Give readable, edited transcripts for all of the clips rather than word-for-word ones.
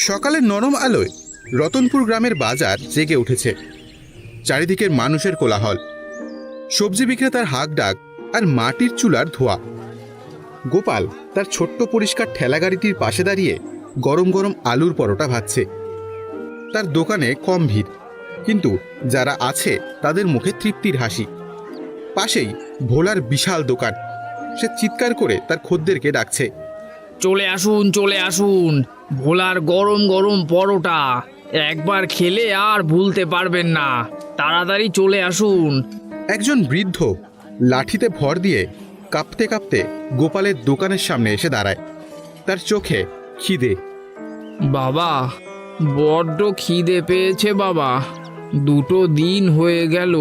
সকালের নরম আলোয় রতনপুর গ্রামের বাজার জেগে উঠেছে। চারিদিকের মানুষের কোলাহল, সবজি বিক্রেতার হাঁক ডাক আর মাটির চুলার ধোঁয়া। গোপাল তার ছোট্ট পরিষ্কার ঠেলাগাড়িটির পাশে দাঁড়িয়ে গরম গরম আলুর পরোটা ভাজছে। তার দোকানে কম ভিড়, কিন্তু যারা আছে তাদের মুখে তৃপ্তির হাসি। পাশেই ভোলার বিশাল দোকান, সে চিৎকার করে তার খদ্দেরকে ডাকছে। চলে আসুন, চলে আসুন, ভোলার গরম গরম পরোটা একবার খেলে আর ভুলতে পারবেন না। তাড়াতাড়ি চলে আসুন। একজন বৃদ্ধ লাঠিতে ভর দিয়ে কাঁপতে কাঁপতে গোপালের দোকানের সামনে এসে দাঁড়ায়। তার চোখে খিদে। বাবা, বড্ড খিদে পেয়েছে বাবা। 2 দিন হয়ে গেল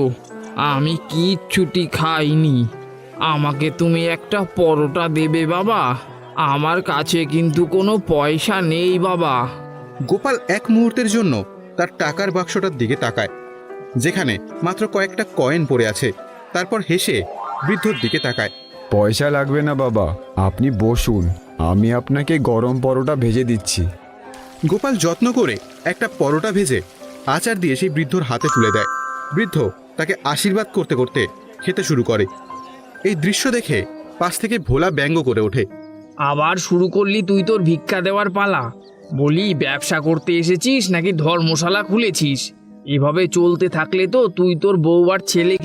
আমি কিচ্ছুটি খাইনি। আমাকে তুমি একটা পরোটা দেবে বাবা? আমার কাছে কিন্তু কোনো পয়সা নেই বাবা। গোপাল এক মুহূর্তের জন্য তার টাকার বাক্সটার দিকে তাকায়, যেখানে মাত্র কয়েকটা কয়েন পড়ে আছে। তারপর হেসে বৃদ্ধর দিকে তাকায়। পয়সা লাগবে না বাবা, আপনি বসুন, আমি আপনাকে গরম পরোটা ভেজে দিচ্ছি। গোপাল যত্ন করে একটা পরোটা ভেজে আচার দিয়ে সেই বৃদ্ধর হাতে তুলে দেয়। বৃদ্ধ তাকে আশীর্বাদ করতে করতে খেতে শুরু করে। এই দৃশ্য দেখে পাশ থেকে ভোলা ব্যঙ্গ করে ওঠে। আবার শুরু করলি তুই তোর ভিক্ষা দেওয়ার পালা? বলি, ব্যবসা করতে এসেছিস নাকি ধর্মশালা খুলেছিস? এভাবে চলতে থাকলে তো তুই তোর বউ আর ছেলে